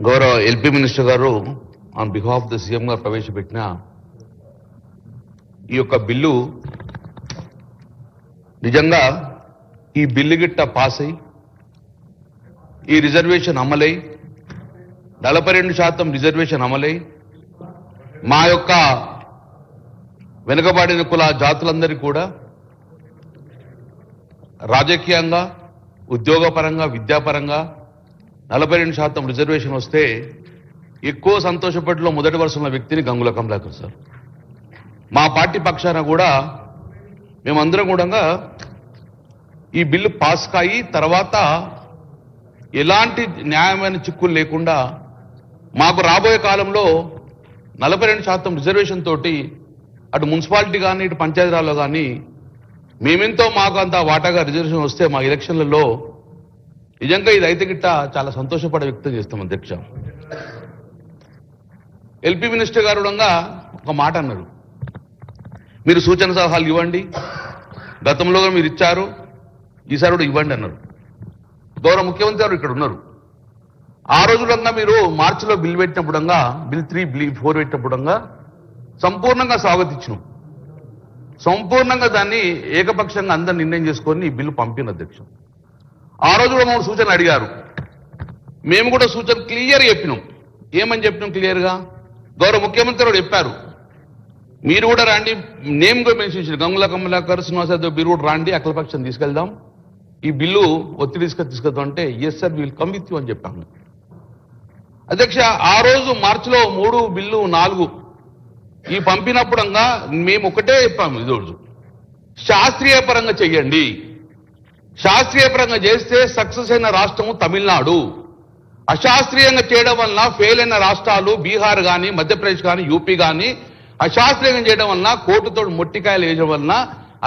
గౌరవ LP minister గారు on behalf of the CM గారు ప్రవేశపెట్టిన ఈ యొక్క బిల్లు నిజంగా ఈ బిల్లు గిట్ట పాస్ అయి ఈ రిజర్వేషన్ అమలై 42% రిజర్వేషన్ అమలై మా యొక్క వెనుకబడిన కుల జాతులందరికీ కూడా రాజకీయంగా ఉద్యోగపరంగా విద్యాపరంగా 42% రిజర్వేషన్ వస్తే ఎక్కువ సంతోషపడిలో మొదటి వరుసలో వ్యక్తిని గంగుల కమలాకర్ సార్. మా పార్టీ పక్షాన కూడా మేమందరం కూడా ఈ బిల్లు పాస్ కాయి తర్వాత ఎలాంటి న్యాయమైన చిక్కులు లేకుండా మాకు రాబోయే కాలంలో 42% రిజర్వేషన్ తోటి అటు మున్సిపాలిటీ కానీ ఇటు పంచాయతీరాల్లో కానీ మేమెంతో మాకు అంత వాటాగా రిజర్వేషన్ వస్తే మా ఎలక్షన్లలో నిజంగా ఇది అయితే గిట్ట చాలా సంతోషపడే వ్యక్తం చేస్తాం అధ్యక్ష. ఎల్పీ మినిస్టర్ గారు ఒక మాట అన్నారు, మీరు సూచన సలహాలు ఇవ్వండి, గతంలో మీరు ఇచ్చారు, ఈసారి కూడా ఇవ్వండి అన్నారు. గౌరవ ముఖ్యమంత్రి గారు ఇక్కడ ఉన్నారు. ఆ రోజులంగా మీరు మార్చిలో బిల్ పెట్టినప్పుడంగా బిల్ 3 బిల్ 4 పెట్టినప్పుడంగా సంపూర్ణంగా స్వాగతించినాం. సంపూర్ణంగా దాన్ని ఏకపక్షంగా అందరు నిర్ణయం చేసుకొని ఈ బిల్లు పంపిన అధ్యక్ష. ఆ రోజు కూడా మమ్మల్ని సూచన అడిగారు, మేము కూడా సూచన క్లియర్ చెప్పినాం. ఏమని చెప్పినాం క్లియర్గా? గౌరవ ముఖ్యమంత్రి గారు చెప్పారు, మీరు కూడా రండి, నేమ్ కూడా మెన్షన్ చేశారు, గంగుల కమలాకర్ శ్రీనివాస్ యాదవ్ మీరు కూడా రండి, అఖిలపక్షం తీసుకెళ్దాం, ఈ బిల్లు ఒత్తిడి తీసుకెళ్తాం అంటే yes sir will come with you అని చెప్పాము అధ్యక్ష. ఆ రోజు మార్చిలో 3 బిల్లు 4 ఈ పంపినప్పుడంగా మేము ఒకటే చెప్పాము, ఈరోజు శాస్త్రీయ పరంగా చెయ్యండి, శాస్త్రీయ పరంగా చేస్తే సక్సెస్ అయిన రాష్ట్రము తమిళనాడు, అశాస్త్రీయంగా చేయడం వలన ఫెయిల్ అయిన రాష్ట్రాలు బీహార్ కానీ మధ్యప్రదేశ్ కానీ యూపీ కానీ అశాస్త్రీయంగా చేయడం వలన కోర్టుతో మొట్టికాయలు వేయడం వలన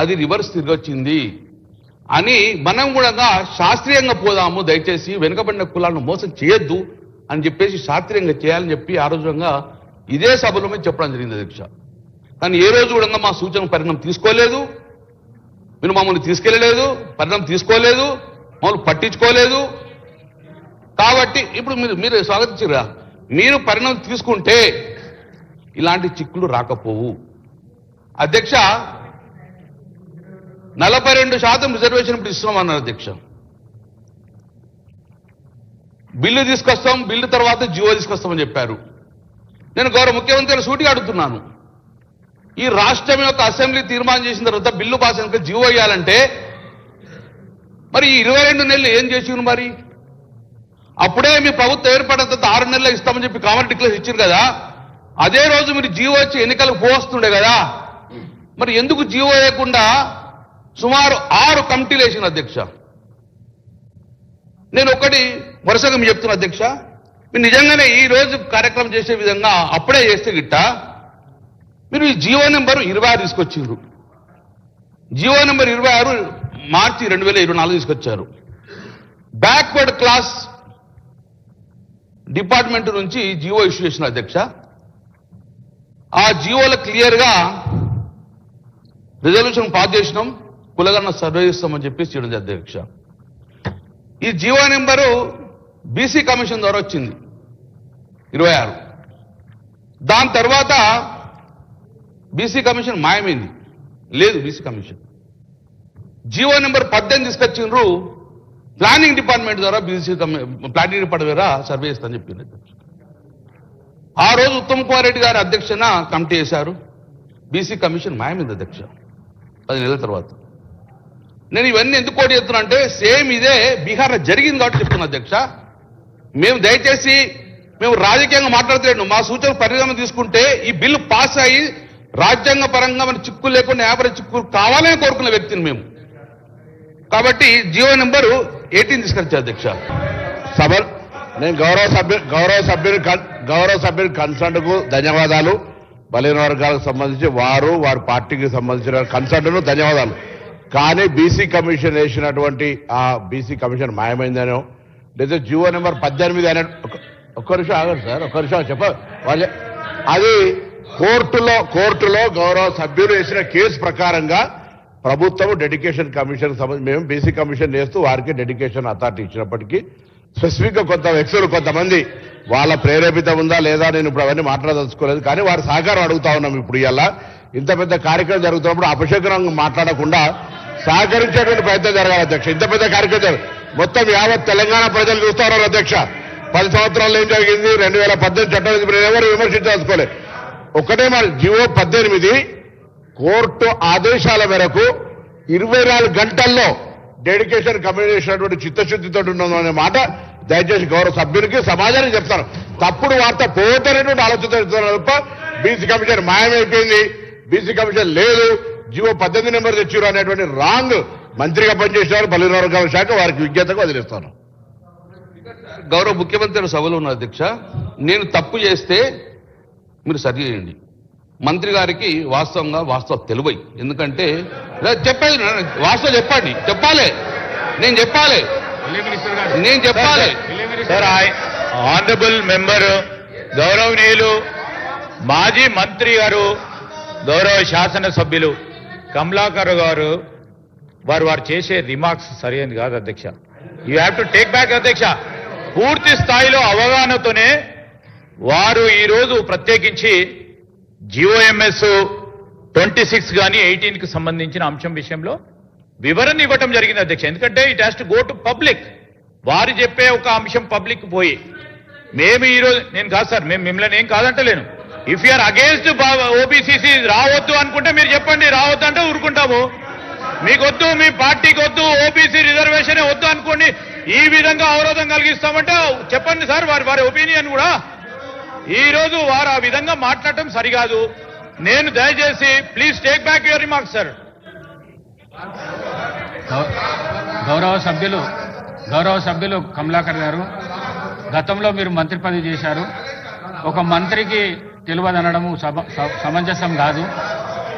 అది రివర్స్ తిరిగొచ్చింది అని మనం కూడా శాస్త్రీయంగా పోదాము, దయచేసి వెనుకబడిన కులాలను మోసం చేయొద్దు అని చెప్పేసి శాస్త్రీయంగా చేయాలని చెప్పి ఆ రోజుగా ఇదే సభలో మీద చెప్పడం జరిగింది అధ్యక్ష. కానీ ఏ రోజు కూడా మా సూచన పరిణామం తీసుకోలేదు, మీరు మమ్మల్ని తీసుకెళ్లలేదు, పరిణామం తీసుకోలేదు, మమ్మల్ని పట్టించుకోలేదు. కాబట్టి ఇప్పుడు మీరు స్వాగతించరా, మీరు పరిణామం తీసుకుంటే ఇలాంటి చిక్కులు రాకపోవు అధ్యక్ష. 42% రిజర్వేషన్ ఇప్పుడు ఇస్తున్నామన్నారు అధ్యక్ష. బిల్లు తీసుకొస్తాం, బిల్లు తర్వాత జియో తీసుకొస్తామని చెప్పారు. నేను గౌరవ ముఖ్యమంత్రి సూటిగా అడుగుతున్నాను, ఈ రాష్ట్రం యొక్క అసెంబ్లీ తీర్మానం చేసిన తర్వాత బిల్లు పాస్ అయినాక జియో వేయాలంటే మరి ఈ 22 నెలలు ఏం చేసిండ్రు? మరి అప్పుడే మీ ప్రభుత్వం ఏర్పడిన తర్వాత 6 నెలలు ఇస్తామని చెప్పి కామన్ డిక్లేర్ ఇచ్చారు కదా, అదే రోజు మీరు జియో వచ్చి ఎన్నికలకు పోవస్తుండే కదా, మరి ఎందుకు జియో వేయకుండా సుమారు 6 కమిటీలు వేసిన అధ్యక్ష. నేను ఒకటి వరుసగా మీరు చెప్తున్నా అధ్యక్ష, మీరు నిజంగానే ఈ రోజు కార్యక్రమం చేసే విధంగా అప్పుడే చేస్తే గిట్ట మీరు ఈ జియో నెంబర్ 26 తీసుకొచ్చిండ్రు. జియో నెంబర్ 26 మార్చి 2024 తీసుకొచ్చారు. బ్యాక్వర్డ్ క్లాస్ డిపార్ట్మెంట్ నుంచి జియో ఇష్యూ చేసిన అధ్యక్ష. ఆ జియోలో క్లియర్గా రిజల్యూషన్ పాస్ చేసినాం, కులగన్న సర్వే చేస్తామని చెప్పేసి చేయడం అధ్యక్ష. ఈ జియో నెంబరు బీసీ కమిషన్ ద్వారా వచ్చింది 26. దాని తర్వాత బీసీ కమిషన్ మాయమైంది, లేదు బీసీ కమిషన్. జియో నెంబర్ 18 తీసుకొచ్చిండ్రు, ప్లానింగ్ డిపార్ట్మెంట్ ద్వారా బీసీ ప్లానింగ్ డిపార్ట్మెంట్ ద్వారా సర్వే చేస్తామని చెప్పింది అధ్యక్ష. ఆ రోజు ఉత్తమ్ కుమార్ రెడ్డి గారి అధ్యక్షన కమిటీ చేశారు, బీసీ కమిషన్ మాయమైంది అధ్యక్ష 10 నెలల తర్వాత. నేను ఇవన్నీ ఎందుకు కోటి చెప్తున్నా అంటే సేమ్ ఇదే బీహార్లో జరిగింది కాబట్టి చెప్తున్నా అధ్యక్ష. మేము దయచేసి మేము రాజకీయంగా మాట్లాడలేను, మా సూచన పరిణామం తీసుకుంటే ఈ బిల్లు పాస్ అయ్యి రాజ్యాంగ పరంగా మన చిక్కులు లేకుండా యాభై చిక్కులు కావాలని కోరుకున్న వ్యక్తిని మేము. కాబట్టి జియో నెంబరు 18 తీసుకొచ్చా అధ్యక్ష. సభ నేను గౌరవ సభ్యుని కన్సర్న్ కు ధన్యవాదాలు. బలహీన వర్గాలకు సంబంధించి వారి పార్టీకి సంబంధించిన కన్సర్న్ ధన్యవాదాలు. కానీ బీసీ కమిషన్ వేసినటువంటి ఆ బీసీ కమిషన్ మాయమైందనో లేదా జియో నెంబర్ 18 అనే ఒక్క నిమిషం ఆగండి సార్, ఒక్క నిమిషం అది కోర్టులో గౌరవ సభ్యులు వేసిన కేసు ప్రకారంగా ప్రభుత్వం డెడికేషన్ కమిషన్ సంబంధించి మేము బీసీ కమిషన్ వేస్తూ వారికి డెడికేషన్ అథారిటీ ఇచ్చినప్పటికీ స్పెసిఫిక్ గా కొంత వ్యక్తులు కొంతమంది వాళ్ళ ప్రేరేపిత ఉందా లేదా నేను ఇప్పుడు అవన్నీ మాట్లాడదలుచుకోలేదు, కానీ వారి సహకారం అడుగుతా ఉన్నాం. ఇప్పుడు ఇలా ఇంత పెద్ద కార్యక్రమం జరుగుతున్నప్పుడు అపశకునంగా మాట్లాడకుండా సహకరించేటువంటి ప్రయత్నం జరగాలి అధ్యక్ష. ఇంత పెద్ద కార్యక్రమం మొత్తం యావత్ తెలంగాణ ప్రజలు చూస్తా ఉన్నారు అధ్యక్ష. 10 సంవత్సరాల్లో ఏం జరిగింది, 2018 చట్టం ఎవరు విమర్శించదలుచుకోలేదు. ఒకటే మన జీవో 18 కోర్టు ఆదేశాల మేరకు 24 గంటల్లో డెడికేషన్ కమ్యూనికేషన్ చిత్తశుద్ధితో ఉన్నదనే మాట దయచేసి గౌరవ సభ్యునికి సమాజానికి చెప్తాను. తప్పుడు వార్త పోతనేటువంటి ఆలోచన తప్ప బీసీ కమిషన్ మాయమైపోయింది, బీసీ కమిషన్ లేదు, జీవో 18 నెంబర్ తెచ్చారు అనేటువంటి రాంగ్ మంత్రిగా పనిచేసినారు బలహీన వర్గాల శాఖ. వారికి విజ్ఞతగా వదిలేస్తాను. గౌరవ ముఖ్యమంత్రి సభలో ఉన్న అధ్యక్ష, నేను తప్పు చేస్తే మీరు సరి చేయండి. మంత్రి గారికి వాస్తవం తెలివై, ఎందుకంటే చెప్పాలి, వాస్తవం చెప్పాలి, నేను చెప్పాలి. సార్, ఆనరబుల్ మెంబర్ గౌరవనీయులు మాజీ మంత్రి గారు, గౌరవ శాసనసభ్యులు కమలాకర్ గారు వారు చేసే రిమార్క్స్ సరైనది కాదు అధ్యక్ష. You have to take back అధ్యక్ష. పూర్తి స్థాయిలో అవగాహనతోనే వారు ఈరోజు ప్రత్యేకించి జిఓఎంఎస్ 26 కానీ 18కి సంబంధించిన అంశం విషయంలో వివరణ ఇవ్వటం జరిగింది అధ్యక్ష. ఎందుకంటే it has to go to public. వారు చెప్పే ఒక అంశం పబ్లిక్ పోయి మేము ఈరోజు, నేను కాదు సార్, మేము మిమ్మల్ని ఏం కాదంటలేను. ఇఫ్ యూఆర్ అగేన్స్ట్ ఓబీసీసీ రావద్దు అనుకుంటే మీరు చెప్పండి, రావద్దు అంటే ఊరుకుంటాము. మీకు వద్దు, మీ పార్టీకి వద్దు, ఓబీసీ రిజర్వేషన్ వద్దు అనుకోండి, ఈ విధంగా అవరోధం కలిగిస్తామంటే చెప్పండి సార్. వారి ఒపీనియన్ కూడా ఈ రోజు వారు ఆ విధంగా మాట్లాడటం సరికాదు. నేను దయచేసి please take back your remarks sir. గౌరవ సభ్యులు కమలాకర్ గారు, గతంలో మీరు మంత్రి పదవి చేశారు. ఒక మంత్రికి తెలియదనడము సమంజసం కాదు.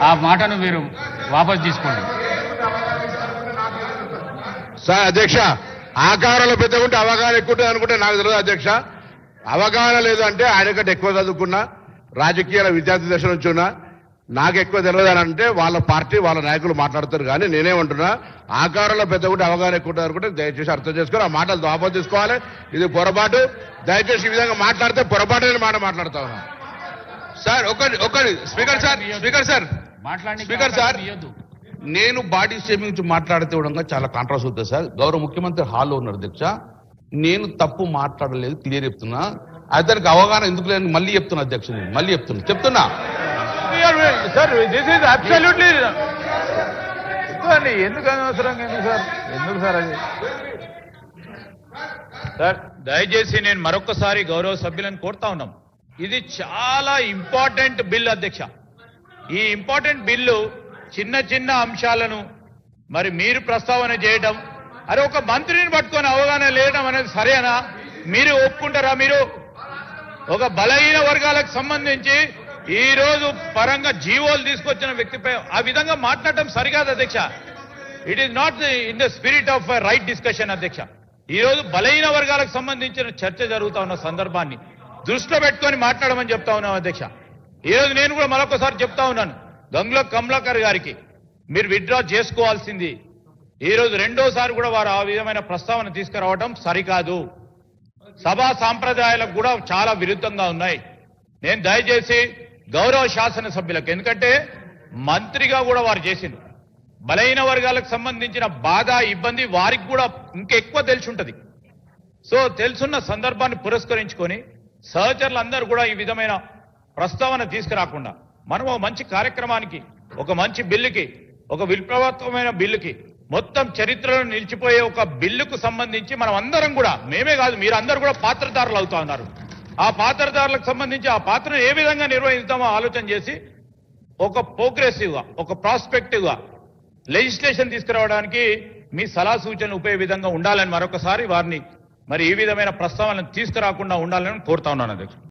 ఆ మాటను మీరు వాపసు తీసుకోండి. సార్ అధ్యక్ష, ఆకారాలు పెద్ద ఉంటే అవగాహన ఎక్కువ ఉంటుంది అనుకుంటే నాకు తెలియదు అధ్యక్ష. అవగాహన లేదు అంటే ఆయన కంటే ఎక్కువ చదువుకున్నా, రాజకీయాల విద్యార్థి దశ నుంచి ఉన్నా, నాకు ఎక్కువ తెలియదు అని అంటే వాళ్ళ పార్టీ వాళ్ళ నాయకులు మాట్లాడతారు. కానీ నేనేమంటున్నా, ఆకారంలో పెద్ద ఉంటే అవగాహన ఎక్కువ ఉంటుంది అనుకుంటే దయచేసి అర్థం చేసుకొని ఆ మాటలు వాపసు తీసుకోవాలి. ఇది పొరపాటు. దయచేసి ఈ విధంగా మాట్లాడితే పొరపాటు అని మాట మాట్లాడుతా ఉన్నా. సార్ ఒకటి స్పీకర్ సార్ నేను బాడీ షేమింగ్ గురించి మాట్లాడితే కూడా చాలా కాంట్రాస్ అవుతుంది సార్. గౌరవ ముఖ్యమంత్రి హాల్లో ఉన్నారు అధ్యక్ష. నేను తప్పు మాట్లాడలేదు, క్లియర్ చెప్తున్నా. అతనికి అవగాహన ఎందుకు లేదని మళ్ళీ చెప్తున్నా అధ్యక్ష. నేను మళ్ళీ చెప్తున్నా సార్, దిస్ ఈజ్ అబ్సల్యూట్లీ ఎందుకు అనవసరంగా ఎందుకు సార్ అది సార్. దయచేసి నేను మరొకసారి గౌరవ సభ్యులను కోరుతా ఉన్నాం. ఇది చాలా ఇంపార్టెంట్ బిల్ అధ్యక్ష. ఈ ఇంపార్టెంట్ బిల్లు చిన్న చిన్న అంశాలను మరి మీరు ప్రస్తావన చేయడం, అరే ఒక మంత్రిని పట్టుకొని అవగాహన లేయడం అనేది సరేనా? మీరు ఒప్పుకుంటారా? మీరు ఒక బలహీన వర్గాలకు సంబంధించి ఈ రోజు పరంగా జీవోలు తీసుకొచ్చిన వ్యక్తిపై ఆ విధంగా మాట్లాడటం సరికాదు అధ్యక్ష. It is not in the spirit of right discussion అధ్యక్ష. ఈ రోజు బలహీన వర్గాలకు సంబంధించిన చర్చ జరుగుతా ఉన్న సందర్భాన్ని దృష్టిలో పెట్టుకొని మాట్లాడమని చెప్తా ఉన్నాం అధ్యక్ష. ఈ రోజు నేను కూడా మరొకసారి చెప్తా ఉన్నాను, గంగుల కమలాకర్ గారికి మీరు విత్డ్రా చేసుకోవాల్సింది. ఈ రోజు రెండోసారి కూడా వారు ఆ విధమైన ప్రస్తావన తీసుకురావడం సరికాదు. సభా సాంప్రదాయాలకు కూడా చాలా విరుద్ధంగా ఉన్నాయి. నేను దయచేసి గౌరవ శాసనసభ్యులకు, ఎందుకంటే మంత్రిగా కూడా వారు చేసింది, బలహీన వర్గాలకు సంబంధించిన బాధ ఇబ్బంది వారికి కూడా ఇంకెక్కువ తెలిసి ఉంటుంది. సో తెలుసున్న సందర్భాన్ని పురస్కరించుకొని సహచరులందరూ కూడా ఈ విధమైన ప్రస్తావన తీసుకురాకుండా మనం ఒక మంచి కార్యక్రమానికి, ఒక మంచి బిల్లుకి, ఒక విప్లవాత్మకమైన బిల్లుకి, మొత్తం చరిత్రలో నిలిచిపోయే ఒక బిల్లుకు సంబంధించి మనం అందరం కూడా, మేమే కాదు మీరందరూ కూడా పాత్రధారులు అవుతా ఉన్నారు. ఆ పాత్రధారులకు సంబంధించి ఆ పాత్రను ఏ విధంగా నిర్వహిస్తామో ఆలోచన చేసి ఒక ప్రోగ్రెసివ్ గా, ఒక ప్రాస్పెక్టివ్ గా లెజిస్లేషన్ తీసుకురావడానికి మీ సలహా సూచనలు ఉపయోగ విధంగా ఉండాలని మరొకసారి వారిని మరి ఈ విధమైన ప్రస్తావనలు తీసుకురాకుండా ఉండాలని కోరుతా ఉన్నాను అధ్యక్షుడు.